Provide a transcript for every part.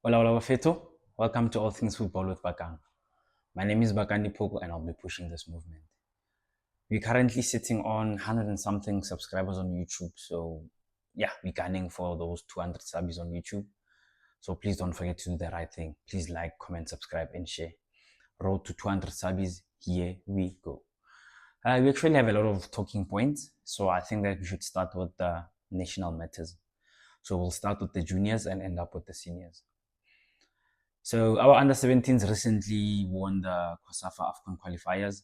Hola, hola, Bafeto. Welcome to All Things Football with Bakang. My name is Bakani Poko and I'll be pushing this movement. We're currently sitting on 100 and something subscribers on YouTube. So, yeah, we're gunning for those 200 subs on YouTube. So, please don't forget to do the right thing. Please like, comment, subscribe, and share. Road to 200 subs. Here we go. We actually have a lot of talking points. So, I think that we should start with the national matters. So, we'll start with the juniors and end up with the seniors. So our under 17s recently won the COSAFA AFCON qualifiers.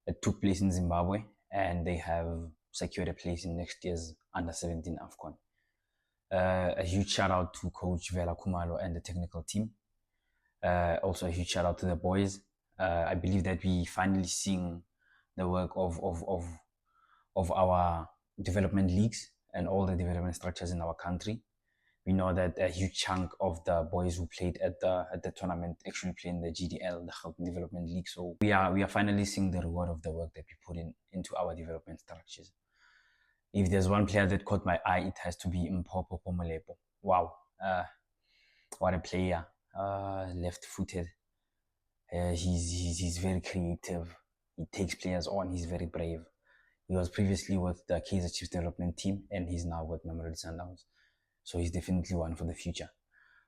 It took place in Zimbabwe and they have secured a place in next year's under 17 AFCON. A huge shout out to Coach Vela Kumalo and the technical team. Also a huge shout out to the boys. I believe that we finally seeing the work of our development leagues and all the development structures in our country. We know that a huge chunk of the boys who played at the tournament actually play in the GDL, the Gauteng Development League. So we are finally seeing the reward of the work that we put into our development structures. If there's one player that caught my eye, it has to be Mpopo Pomolepo. Wow, what a player! Left-footed. He's very creative. He takes players on. He's very brave. He was previously with the Kaizer Chiefs development team, and he's now with Mamelodi Sundowns. So he's definitely one for the future.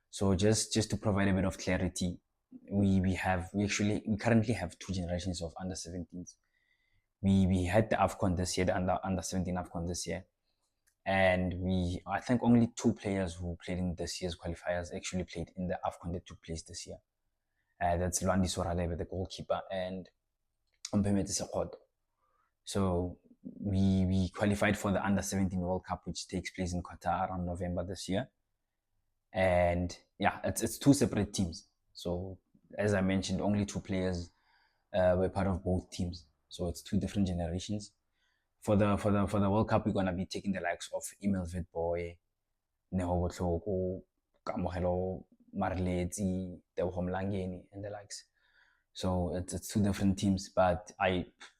So just to provide a bit of clarity, we currently have two generations of under 17s. We had the AFCON this year, the under 17 AFCON this year, and I think only two players who played in this year's qualifiers actually played in the AFCON that took place this year. That's Lwandi Soralebe, the goalkeeper, and Umpemete Sekgoto. So we qualified for the under 17 World Cup, which takes place in Qatar around November this year. And yeah, it's two separate teams. So as I mentioned, only two players were part of both teams. So it's two different generations. For the World Cup, we're gonna be taking the likes of Emil Witboy, Neho Botlhoko, Kamohelo Marletsi, Tebogo Mlangeni, and the likes. So it's two different teams, but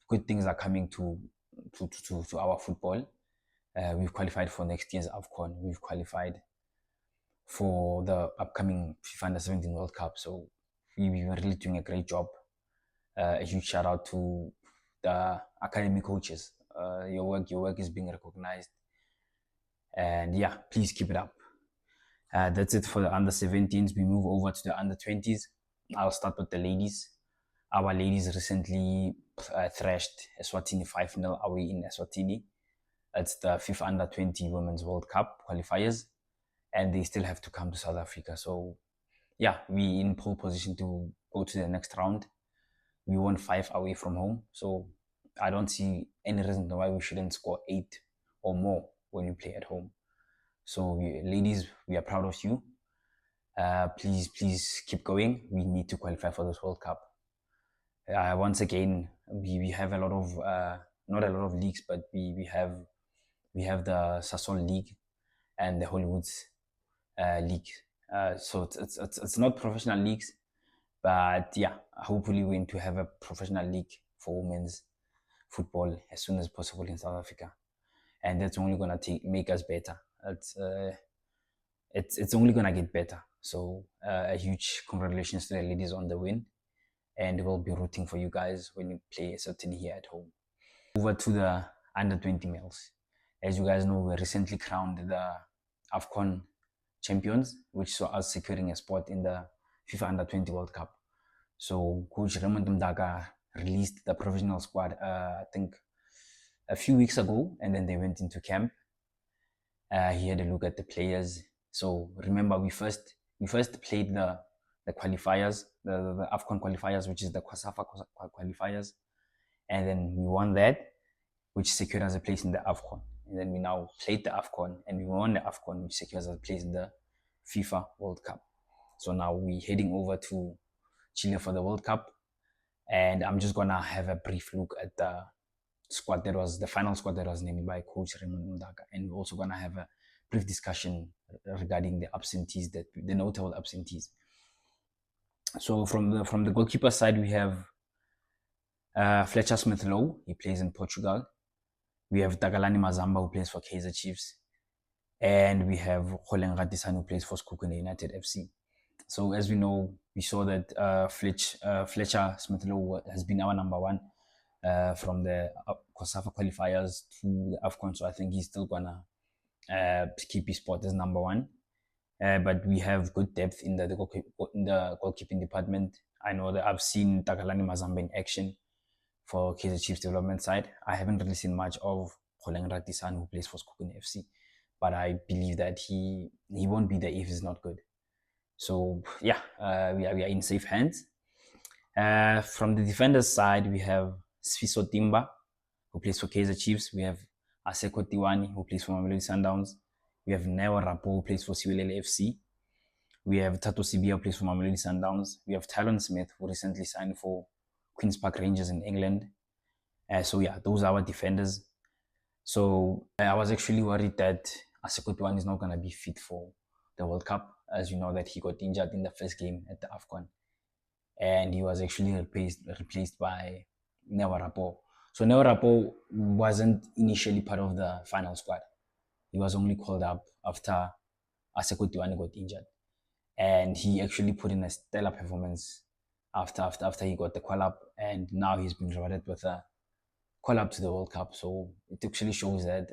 good things are coming to our football. We've qualified for next year's AFCON. We've qualified for the upcoming FIFA Under 17 World Cup. So we were really doing a great job. A huge shout out to the academy coaches. Your work is being recognized. And yeah, please keep it up. That's it for the under 17s. We move over to the under 20s. I'll start with the ladies. Our ladies recently thrashed Eswatini 5-0 away in Eswatini. It's the FIFA Under 20 Women's World Cup qualifiers, and they still have to come to South Africa. So yeah, we in pole position to go to the next round. We won 5 away from home, so I don't see any reason why we shouldn't score 8 or more when we play at home. So ladies, we are proud of you. Please keep going. We need to qualify for this World Cup. Once again, we have a lot of not a lot of leagues, but we have the Sasol League and the Hollywoods League. So it's not professional leagues, but yeah, hopefully we're going to have a professional league for women's football as soon as possible in South Africa, and that's only gonna make us better. It's only gonna get better. So a huge congratulations to the ladies on the win, and we'll be rooting for you guys when you play certainly here at home. Over to the under 20 males. As you guys know, we recently crowned the AFCON champions, which saw us securing a spot in the FIFA Under 20 World Cup. So Coach Raymond Mdaka released the professional squad, I think a few weeks ago, and then they went into camp. He had a look at the players. So remember, we first played the qualifiers, the AFCON qualifiers, which is the COSAFA qualifiers, and then we won that, which secured us a place in the AFCON. And then we now played the AFCON and we won the AFCON, which secures us a place in the FIFA World Cup. So now we're heading over to Chile for the World Cup. And I'm just gonna have a brief look at the squad the final squad that was named by Coach Raymond Mdaka. And we're also gonna have a brief discussion regarding the notable absentees. So from the goalkeeper side, we have Fletcher Smith-Lowe. He plays in Portugal. We have Takalani Mazamba, who plays for Kaizer Chiefs. And we have Kholeng Ratisane, who plays for Sekhukhune United FC. So as we know, we saw that Fletcher Smith-Rowe has been our number one from the COSAFA qualifiers to the AFCON. So I think he's still gonna keep his spot as number one. But we have good depth in in the goalkeeping department. I know that I've seen Takalani Mazamba in action for Kaizer Chiefs development side. I haven't really seen much of Kholeng Ratisan, who plays for Skokune FC, but I believe that he won't be there if he's not good. So yeah, we are in safe hands. From the defenders side, we have Sfiso Timba, who plays for Kaizer Chiefs. We have Aseko Tiwani, who plays for Mamelodi Sundowns. We have Neo Rapo, who plays for Siwelele FC. We have Tato Sibia, who plays for Mamelodi Sundowns. We have Tyron Smith, who recently signed for Queen's Park Rangers in England. So yeah, those are our defenders. So I was actually worried that Aseko Tiwani is not going to be fit for the World Cup, as you know that he got injured in the first game at the AFCON. And he was actually replaced by Neo Rapo. So Neo Rapo wasn't initially part of the final squad. He was only called up after Aseko Tiwani got injured. And he actually put in a stellar performance after he got the call up, and now he's been rewarded with a call up to the World Cup. So it actually shows that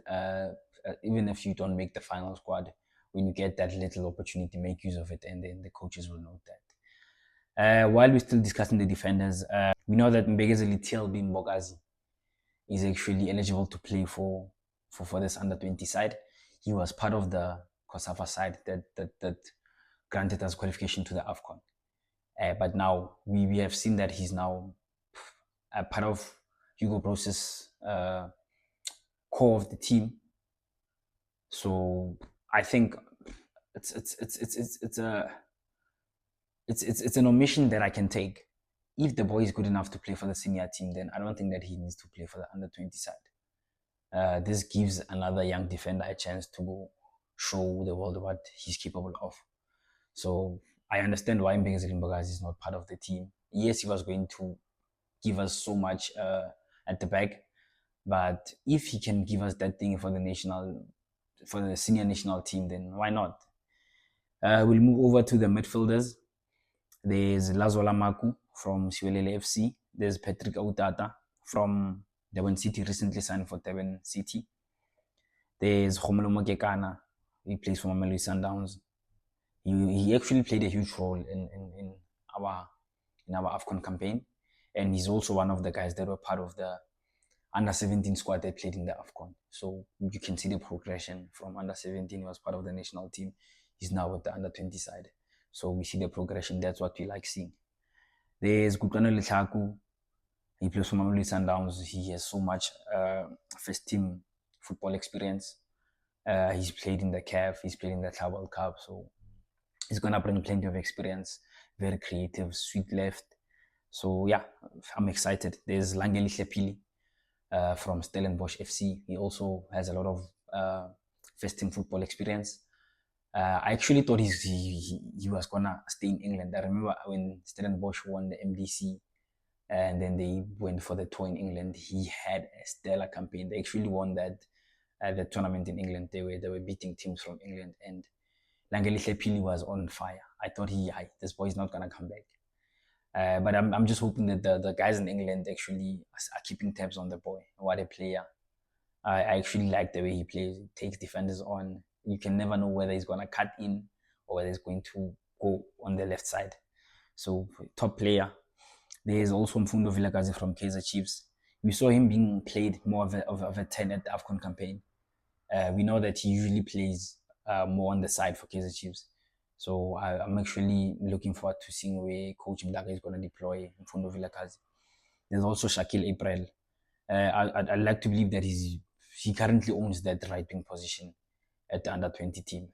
even if you don't make the final squad, when you get that little opportunity, make use of it, and then the coaches will note that. While we're still discussing the defenders, we know that Mbegezeli TLB Mbogazi is actually eligible to play for this under 20 side. He was part of the COSAFA side that granted us qualification to the AFCON. But now we have seen that he's now a part of Hugo Brous's core of the team. So I think it's an omission that I can take. If the boy is good enough to play for the senior team, then I don't think that he needs to play for the under 20 side. This gives another young defender a chance to go show the world what he's capable of. So I understand why Mbengezeli Mbogazi is not part of the team. Yes, he was going to give us so much at the back, but if he can give us that thing for the senior national team, then why not? We'll move over to the midfielders. There's Lazola Maku from Siwelele FC. There's Patrick Autata from Durban City, recently signed for Durban City. There's Khomolo Mokekana. He plays for Mamelodi Sundowns. He actually played a huge role in our AFCON campaign, and he's also one of the guys that were part of the under 17 squad that played in the AFCON. So you can see the progression from under 17. He was part of the national team. He's now with the under 20 side. So we see the progression. That's what we like seeing. There's Kutlwano Letlaku. He plays for Mamelodi Sundowns. He has so much first team football experience. He's played in the CAF. He's played in the Club World Cup. So he's gonna bring plenty of experience. Very creative, sweet left. So yeah, I'm excited. There's Langeli Hlepili from Stellenbosch FC. He also has a lot of first team football experience. I actually thought he was gonna stay in England. I remember when Stellenbosch won the MDC and then they went for the tour in England. He had a stellar campaign. They actually won that the tournament in England. They were beating teams from England, and Langeli Hlepili was on fire. I thought this boy is not gonna come back. But I'm just hoping that the guys in England actually are keeping tabs on the boy. What a player. I actually like the way he plays. He takes defenders on. You can never know whether he's going to cut in or whether he's going to go on the left side. So, top player. There's also Mfundo Vilakazi from Kaizer Chiefs. We saw him being played more of a 10 at the AFCON campaign. We know that he usually plays more on the side for Kaizer Chiefs. So I'm actually looking forward to seeing where Coach Mdaka is going to deploy Mfundo Vilakazi. There's also Shakil April. I'd like to believe that he currently owns that right wing position at the under 20 team.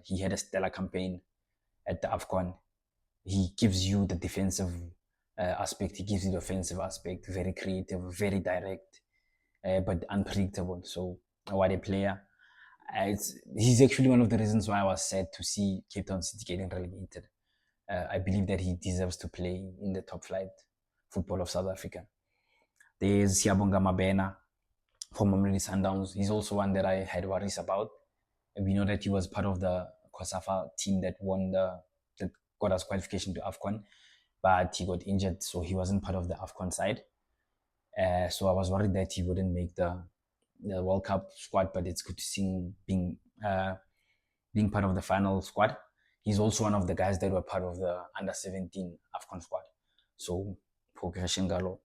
He had a stellar campaign at the AFCON. He gives you the defensive aspect, he gives you the offensive aspect, very creative, very direct, but unpredictable. So, what a player. He's actually one of the reasons why I was sad to see Cape Town City getting relegated. I believe that he deserves to play in the top flight football of South Africa. There's Siyabonga Mabena from Mamelodi Sundowns. He's also one that I had worries about. We know that he was part of the COSAFA team that won the got us qualification to AFCON, but he got injured, so he wasn't part of the AFCON side. So I was worried that he wouldn't make the World Cup squad, but it's good to see him being part of the final squad. He's also one of the guys that were part of the under-17 AFCON squad. So progression galo.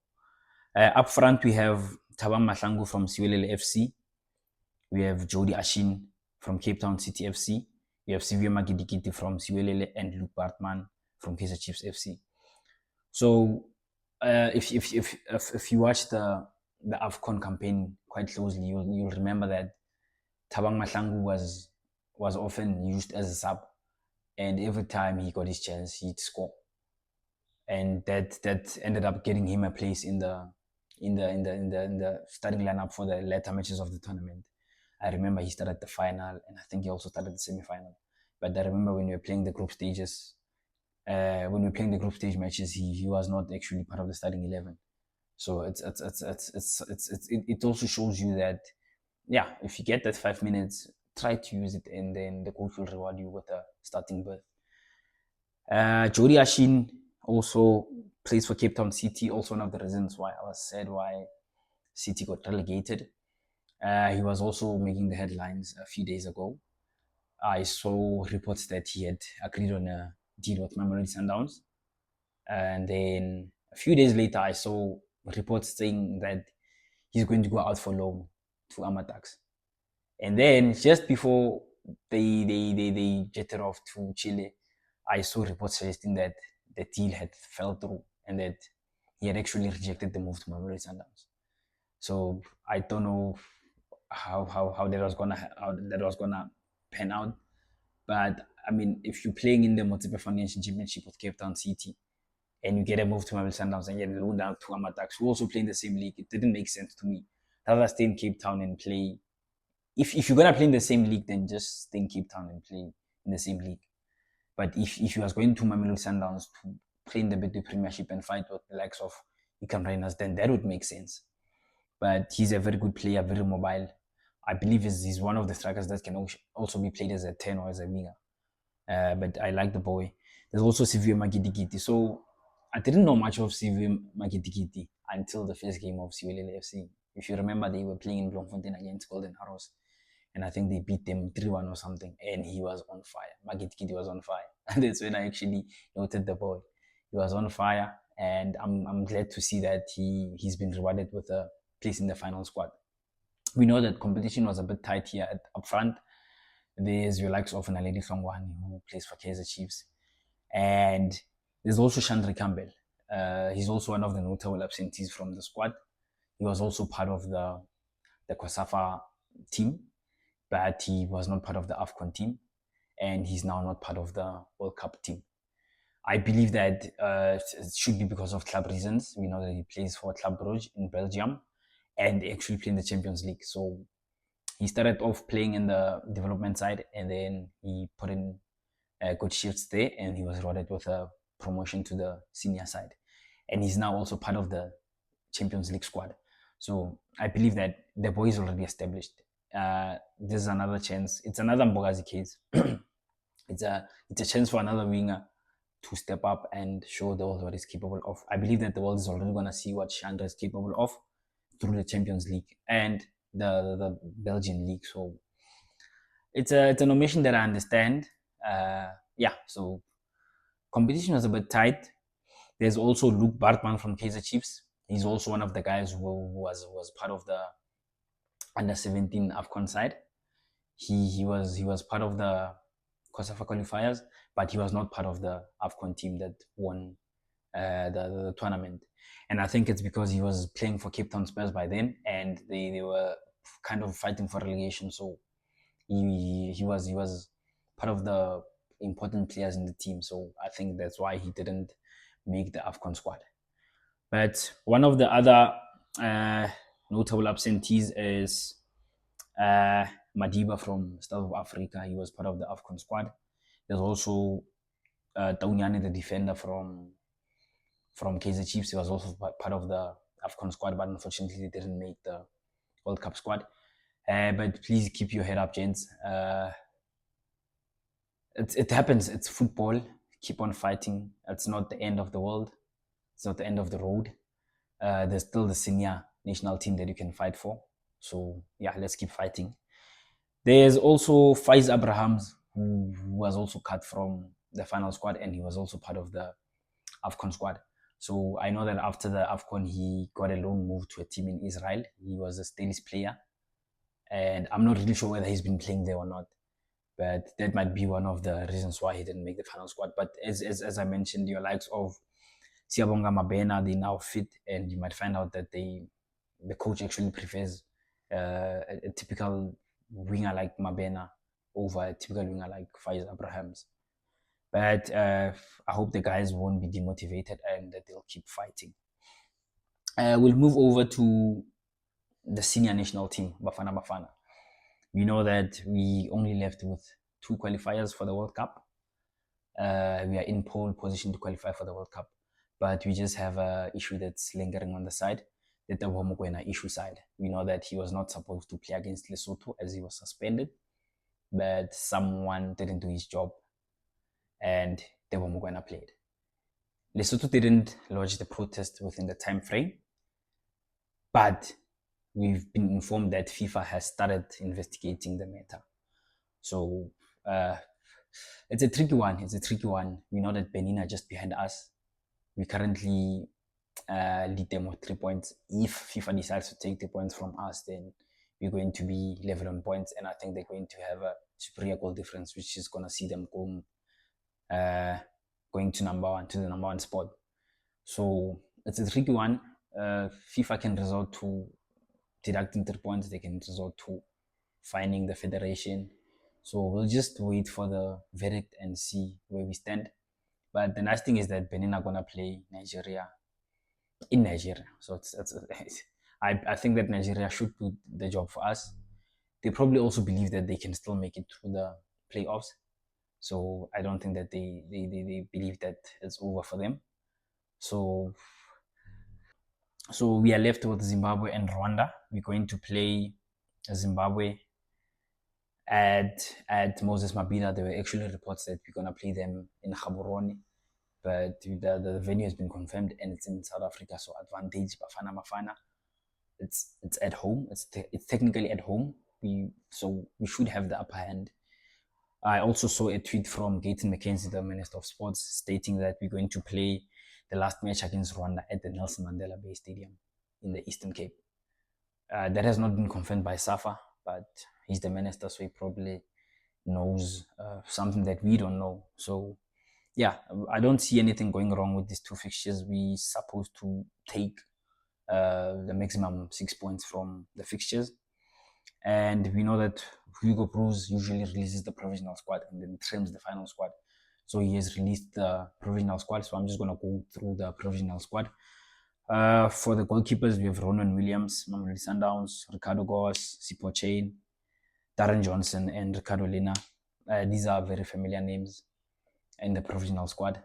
Up front, we have Thabang Mahlangu from Siwelele FC. We have Jody Ashin from Cape Town City FC. We have Sivyo Magidikiti from Siwelele and Luke Bartman from Kaizer Chiefs FC. So if you watch the AFCON campaign quite closely, you'll remember that Thabang Mahlangu was often used as a sub, and every time he got his chance, he'd score, and that ended up getting him a place in the starting lineup for the later matches of the tournament. I remember he started the final, and I think he also started the semi-final. But I remember when we were playing the group stages, when we were playing the group stage matches, he was not actually part of the starting 11. So it also shows you that, yeah, if you get that 5 minutes, try to use it, and then the coach will reward you with a starting berth. Jody Ashin also plays for Cape Town City. Also one of the reasons why I was sad why City got relegated. He was also making the headlines a few days ago. I saw reports that he had agreed on a deal with Mamelodi Sundowns. And then a few days later, I saw reports saying that he's going to go out for loan to Amatax. And then just before they jetted off to Chile, I saw reports suggesting that the deal had fell through and that he had actually rejected the move to Mamelodi Sundowns. So I don't know how that was gonna pan out. But I mean, if you're playing in the Motsepe Foundation Championship with Cape Town City and you get a move to Mamelodi Sundowns and you get loaned out to Amatax, who also play in the same league, it didn't make sense to me. I'd rather stay in Cape Town and play. If you're gonna play in the same league, then just stay in Cape Town and play in the same league. But if you was going to Mamelodi Sundowns to play in the Betway Premiership and fight with the likes of Icam Reyners, then that would make sense. But he's a very good player, very mobile. I believe he's one of the strikers that can also be played as a 10 or as a winger. But I like the boy. There's also Sivyo Magidikiti. So I didn't know much of Sivyo Magidikiti until the first game of Siwelele FC. If you remember, they were playing in Bloemfontein against Golden Arrows. And I think they beat them 3-1 or something. And he was on fire. Magidikiti was on fire. And that's when I actually noted the boy. He was on fire. And I'm glad to see that he's been rewarded with a place in the final squad. We know that competition was a bit tight here up front. There's your likes of Naledi Songwani, who plays for Kaizer Chiefs. And there's also Chandra Campbell. He's also one of the notable absentees from the squad. He was also part of the COSAFA team, but he was not part of the AFCON team. And he's now not part of the World Cup team. I believe that it should be because of club reasons. We know that he plays for Club Brugge in Belgium and actually playing the Champions League. So he started off playing in the development side, and then he put in good shifts there, and he was rewarded with a promotion to the senior side. And he's now also part of the Champions League squad. So I believe that the boy is already established. This is another chance. It's another Mbogazi case. It's a chance for another winger to step up and show the world what he's capable of. I believe that the world is already going to see what Chandra is capable of through the Champions League and the Belgian league. So it's an omission that I understand. So competition was a bit tight. There's also Luke Bartman from Kaizer Chiefs. He's also one of the guys who was part of the under-17 AFCON side. He was part of the COSAFA qualifiers, but he was not part of the AFCON team that won the tournament. And I think it's because he was playing for Cape Town Spurs by then, and they were kind of fighting for relegation. So he was part of the important players in the team. So I think that's why he didn't make the AFCON squad. But one of the other notable absentees is Madiba from South Africa. He was part of the AFCON squad. There's also Taunyane, the defender from Kaizer Chiefs. He was also part of the AFCON squad, but unfortunately they didn't make the World Cup squad. But please keep your head up, gents. It happens. It's football. keep on fighting. It's not the end of the world. It's not the end of the road. There's still the senior national team that you can fight for. So yeah, let's keep fighting. There's also Faiz Abrahams, who was also cut from the final squad, and he was also part of the AFCON squad. So I know that after the AFCON, he got a loan move to a team in Israel. He was a Stelis player, and I'm not really sure whether he's been playing there or not. But that might be one of the reasons why he didn't make the final squad. But as I mentioned, your likes of Siabonga Mabena, they now fit, and you might find out that the coach actually prefers a typical winger like Mabena over a typical winger like Faiz Abrahams. But I hope the guys won't be demotivated and that they'll keep fighting. We'll move over to the senior national team, Bafana. We know that we only left with 2 qualifiers for the World Cup. We are in pole position to qualify for the World Cup, but we just have an issue that's lingering on the side, the Teboho Mokoena issue side. We know that he was not supposed to play against Lesotho as he was suspended, but someone didn't do his job and Teboho Mokoena played. Lesotho didn't lodge the protest within the time frame, but we've been informed that FIFA has started investigating the matter. So it's a tricky one. It's a tricky one. We know that Benin are just behind us. We currently lead them with 3 points. If FIFA decides to take the points from us, then we're going to be level on points, and I think they're going to have a superior goal difference, which is going to see them going to the number one spot. So it's a tricky one. FIFA can resort to deducting 3 points. They can resort to fining the federation. So we'll just wait for the verdict and see where we stand. But the nice thing is that Benin are gonna play Nigeria in Nigeria. So I think that Nigeria should do the job for us. They probably also believe that they can still make it through the playoffs. So I don't think that they believe that it's over for them. So we are left with Zimbabwe and Rwanda. We're going to play Zimbabwe at Moses Mabhida. There were actually reports that we're gonna play them in Gaborone, but the venue has been confirmed and it's in South Africa. So advantage Bafana. It's at home. It's technically at home. We should have the upper hand. I also saw a tweet from Gayton McKenzie, the Minister of Sports, stating that we're going to play the last match against Rwanda at the Nelson Mandela Bay Stadium in the Eastern Cape. That has not been confirmed by SAFA, but he's the minister, so he probably knows something that we don't know. So yeah, I don't see anything going wrong with these 2 fixtures. We're supposed to take the maximum 6 points from the fixtures. And we know that Hugo Broos usually releases the provisional squad and then trims the final squad. So he has released the provisional squad. So I'm just going to go through the provisional squad. For the goalkeepers, we have Ronan Williams, Mamelodi Sundowns, Ricardo Goss, Sipho Chain, Darren Johnson, and Ricardo Lina. These are very familiar names in the provisional squad.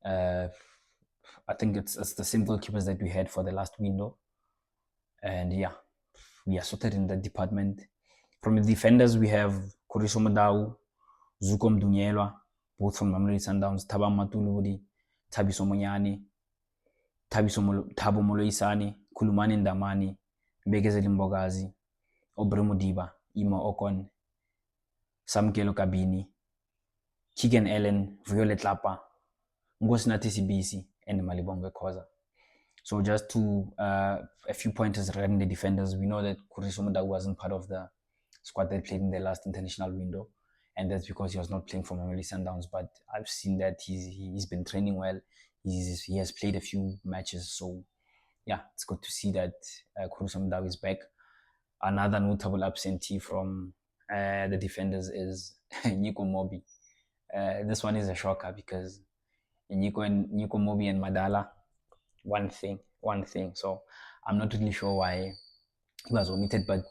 I think it's the same goalkeepers that we had for the last window. And yeah, we are sorted in that department. From the defenders, we have Kuriso Madau, Zuko Mdunyelwa, both from Mamelodi Sundowns, Thabo Matuludi, Thabiso Monyane, Thabo Moloisane, Kulumani Ndamani, Mbekezeli Mbogazi, Aubrey Modiba, Ima Okon, Samkelo Kabini, Keegan Allen, Violet Lapa, Ngosinathi Sibisi, and Malibongwe Khoza. So just to a few pointers regarding the defenders, we know that Kuriso Madau wasn't part of the squad that played in the last international window, and that's because he was not playing for Mamelodi Sundowns. But I've seen that he's been training well. He has played a few matches, so yeah, it's good to see that Kuriso Madau is back. Another notable absentee from the defenders is Nico Mobi. This one is a shocker because Nico Mobi and Madala, one thing. So I'm not really sure why he was omitted, but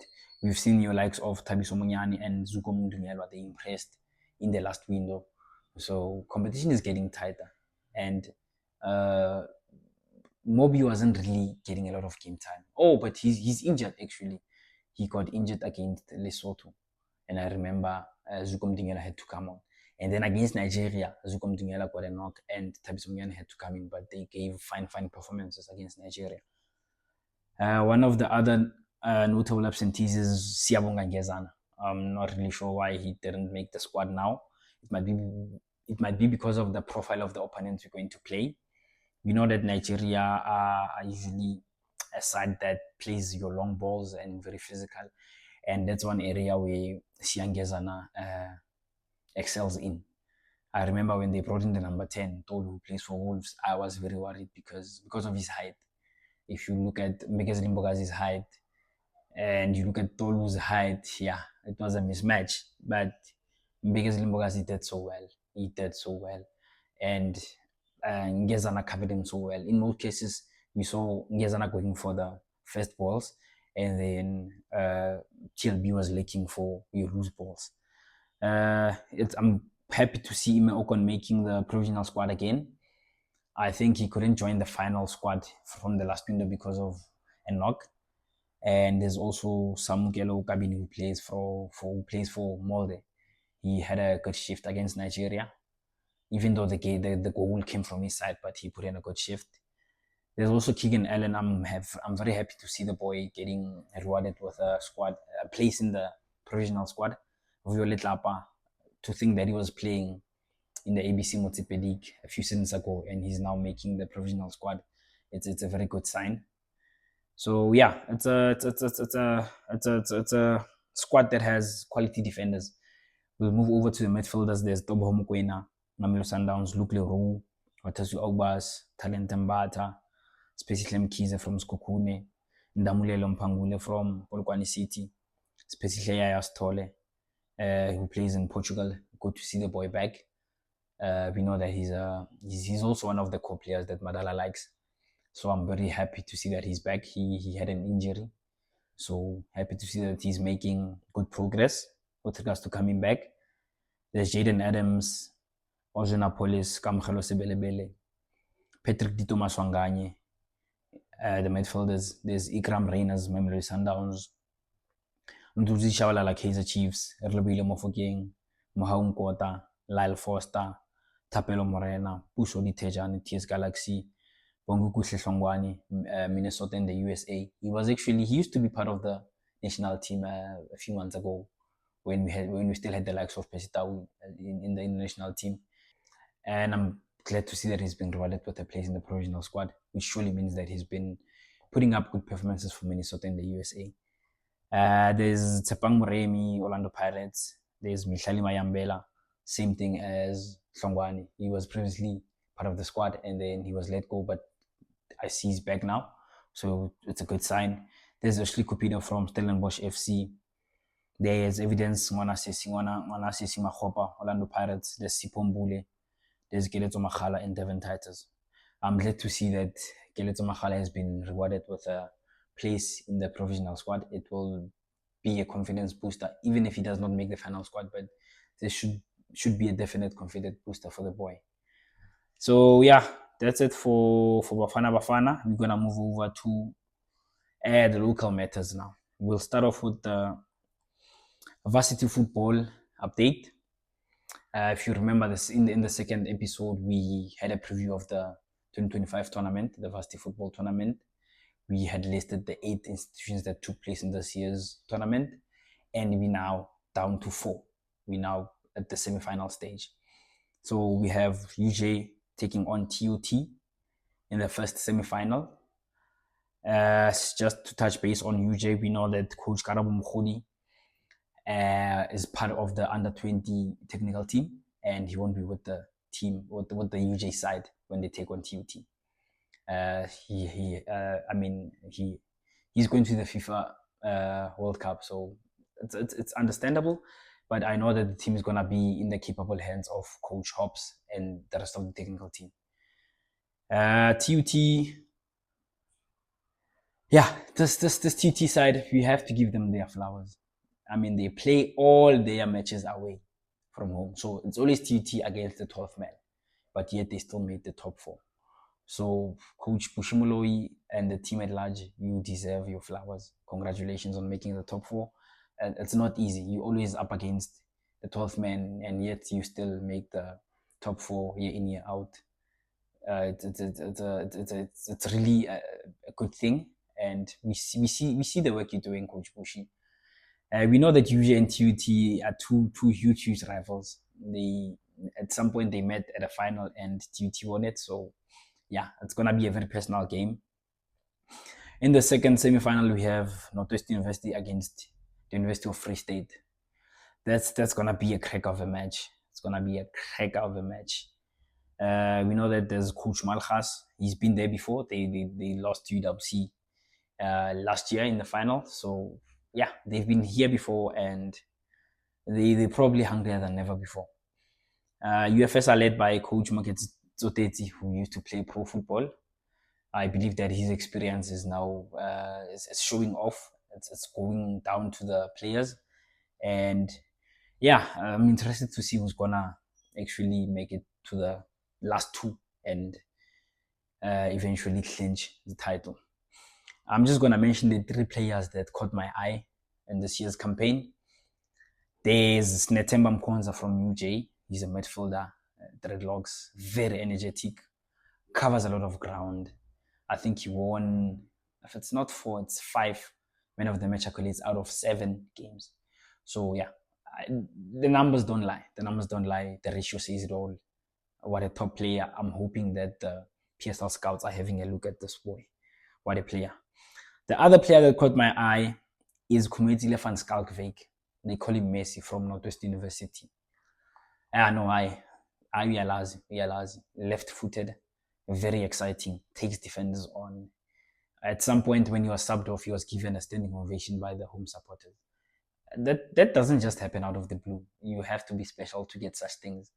we've seen your likes of Thabiso Monyane and Zuko Mdunyelwa. They impressed in the last window. So competition is getting tighter. And Mobi wasn't really getting a lot of game time. Oh, but he's injured actually. He got injured against Lesotho. And I remember Zuko Mdunyelwa had to come on. And then against Nigeria, Zuko Mdungela got a knock and Thabiso Mngane had to come in, but they gave fine performances against Nigeria. One of the other notable absentees is Siyabonga Ngezana. I'm not really sure why he didn't make the squad now. It might be because of the profile of the opponents we're going to play. We know that Nigeria are usually a side that plays your long balls and very physical, and that's one area where Siyangezana excels in. I remember when they brought in the number 10, Tolu, who plays for Wolves, I was very worried because of his height. If you look at Mekezi Mbogazi's height and you look at Tolu's height, yeah, it was a mismatch. But Mekezi Mbogazi did so well. He did so well. And Ngezana covered him so well. In most cases, we saw Ngezana going for the first balls, and then TLB was looking for your loose balls. I'm happy to see Ime Ocon making the provisional squad again. I think he couldn't join the final squad from the last window because of a knock. And there's also Samukelo Kabini who plays for Molde. He had a good shift against Nigeria, even though the goal came from his side, but he put in a good shift. There's also Keegan Allen. I'm very happy to see the boy getting rewarded with a place in the provisional squad. Violet Lapa, to think that he was playing in the ABC Motsipe League a few seasons ago and he's now making the provisional squad. It's a very good sign. So yeah, it's a squad that has quality defenders. We'll move over to the midfielders. There's Tobo Mokoena, Mamelodi Sundowns, Luke Leroux, Watasu Aubas, Talent Mbata, Special Mkize from Skokune, Ndamulelo Mpangule from Polokwane City, Special Yaya Stole, who plays in Portugal. Good to see the boy back. We know that he's also one of the core players that Madala likes. So I'm very happy to see that he's back. He had an injury. So happy to see that he's making good progress with regards to coming back. There's Jaden Adams, Ozuna Polis, Kamkhelo Sebelebele, Patrick Dito Maswanganye, the midfielders. There's Ikram Reyners, Mamelodi Sundowns, Nduzi Shabalala Kaizer Chiefs, Erlobile Mofokeng, Mohaung Kota, Lyle Foster, Tapelo Morena, Puso Ditejani, TS Galaxy, Bonguku Hlongwane, Minnesota and the USA. He used to be part of the national team a few months ago when we still had the likes of Pesitau in the national team. And I'm glad to see that he's been rewarded with a place in the provisional squad, which surely means that he's been putting up good performances for Minnesota and the USA. There's Tsepang Moremi, Orlando Pirates. There's Mihlali Mayambela, same thing as Hlongwane. He was previously part of the squad and then he was let go, but I see he's back now, so it's a good sign. There's Ashley Cupido from Stellenbosch FC. There's Evidence Ngwanasisi Mahopa, Orlando Pirates. There's Sipombule. There's Keletso Makhala and Devon Titans. I'm glad to see that Keletso Makhala has been rewarded with a place in the provisional squad. It will be a confidence booster, even if he does not make the final squad, but there should be a definite confidence booster for the boy. So yeah, that's it for Bafana. We're gonna move over to the local matters now. We'll start off with the Varsity football update. If you remember this, in the second episode, we had a preview of the 2025 tournament, the Varsity football tournament. We had listed the 8 institutions that took place in this year's tournament, and we're now down to 4. We're now at the semi-final stage. So we have UJ taking on TUT in the first semi-final. Just to touch base on UJ, we know that Coach Karabo Mkhudi is part of the under-20 technical team, and he won't be with the team, with the UJ side when they take on TUT. He's going to the FIFA World Cup, so it's understandable. But I know that the team is gonna be in the capable hands of Coach Hobbs and the rest of the technical team. TUT, yeah, this TUT side, we have to give them their flowers. I mean, they play all their matches away from home, so it's always TUT against the 12th man, but yet they still made the top 4. So Coach Pushimuloi and the team at large, you deserve your flowers. Congratulations on making the top 4. It's not easy. You're always up against the 12th man, and yet you still make the top four year in year out. It's really a good thing, and we see the work you're doing, Coach Bushi. We know that UJ and TUT are two huge rivals. They at some point they met at a final and TUT won it. So yeah, it's gonna be a very personal game. In the second semi-final, we have Northwest University against the University of Free State. That's gonna be a crack of a match. It's gonna be a crack of a match. We know that there's Coach Malchas. He's been there before. They lost to UWC last year in the final. So yeah, they've been here before, and they're probably hungrier than ever before. UFS are led by Coach Maketsi Tsoteti, who used to play pro football. I believe that his experience is now is showing off. It's going down to the players, and yeah, I'm interested to see who's gonna actually make it to the last two and eventually clinch the title. I'm just gonna mention the three players that caught my eye in this year's campaign. There's Netemba Mkonza from UJ. He's a midfielder, dreadlocks, very energetic, covers a lot of ground. I think he won, if it's not 4, it's 5 man of the match accolades out of 7 games. So yeah, the numbers don't lie. The numbers don't lie. The ratio says it all. What a top player. I'm hoping that the PSL scouts are having a look at this boy. What a player. The other player that caught my eye is Kumetsile van Skalkwyk. They call him Messi from Northwest University. I realize, left-footed, very exciting, takes defenders on. At some point when he was subbed off, he was given a standing ovation by the home supporters. That doesn't just happen out of the blue. You have to be special to get such things.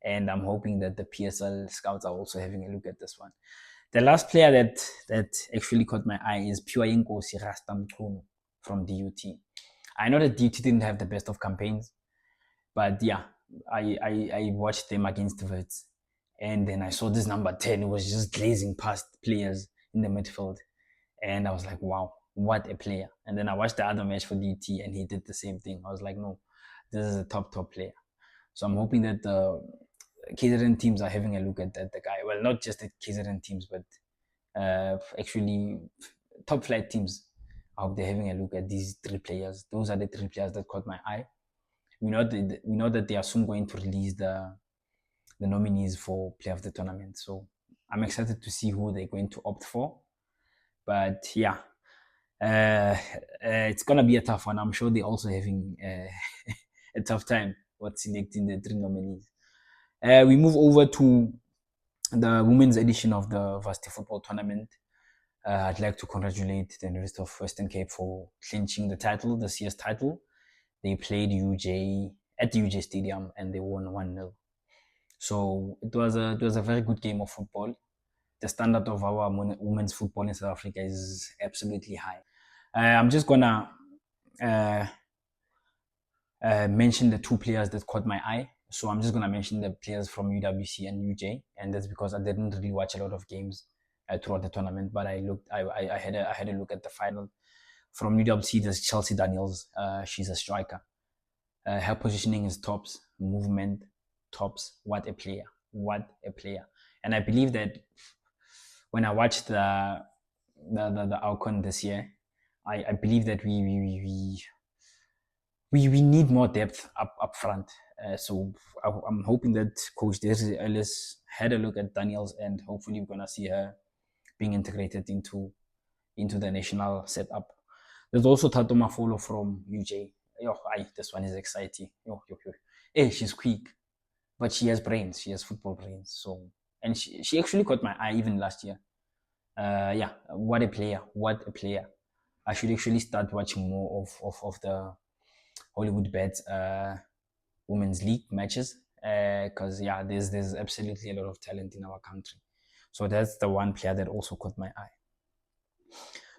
And I'm hoping that the PSL scouts are also having a look at this one. The last player that actually caught my eye is Piwayenkosi Rastam Kuno from DUT. I know that DUT didn't have the best of campaigns, but yeah, I watched them against Wits, and then I saw this number 10. It was just glazing past players in the midfield, and I was like, wow, what a player. And then I watched the other match for DT, and he did the same thing. I was like, no, this is a top player. So I'm hoping that the KZN teams are having a look at the guy. Well, not just the KZN teams, but actually top flight teams. I hope they're having a look at these 3 players. Those are the 3 players that caught my eye. We know that they are soon going to release the nominees for player of the tournament. So I'm excited to see who they're going to opt for. But yeah, it's gonna be a tough one. I'm sure they're also having a tough time with selecting the 3 nominees. We move over to the women's edition of the Varsity football tournament. I'd like to congratulate the University of Western Cape for clinching the title, this year's title. They played UJ at the UJ Stadium and they won 1-0. So it was a very good game of football. The standard of our women's football in South Africa is absolutely high. I'm just gonna mention the 2 players that caught my eye. So I'm just gonna mention the players from UWC and UJ, and that's because I didn't really watch a lot of games throughout the tournament. But I had a look at the final. From UWC, there's Chelsea Daniels. She's a striker. Her positioning is tops, movement tops. What a player! What a player! And I believe that when I watched the Alcon this year, I believe that we need more depth up front. So I'm hoping that Coach Desi Ellis had a look at Daniels, and hopefully we're gonna see her being integrated into the national setup. There's also Tato Mafolo from UJ. This one is exciting. Hey, she's quick, but she has brains. She has football brains. So, and she actually caught my eye even last year. What a player! What a player! I should actually start watching more of the Hollywood Bets Women's League matches because there's absolutely a lot of talent in our country. So that's the one player that also caught my eye.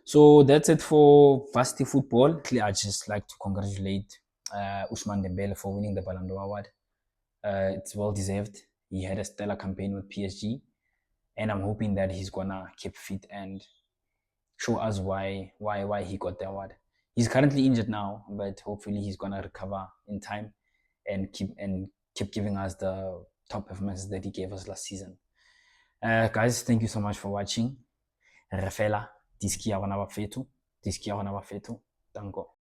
So that's it for Varsity football. I just like to congratulate Usman Dembele for winning the Ballon d'Or award. It's well deserved. He had a stellar campaign with PSG, and I'm hoping that he's gonna keep fit and show us why he got the award. He's currently injured now, but hopefully he's gonna recover in time and keep giving us the top performances that he gave us last season. Guys, thank you so much for watching. Refela, diski ya rona ba fetu, Danko.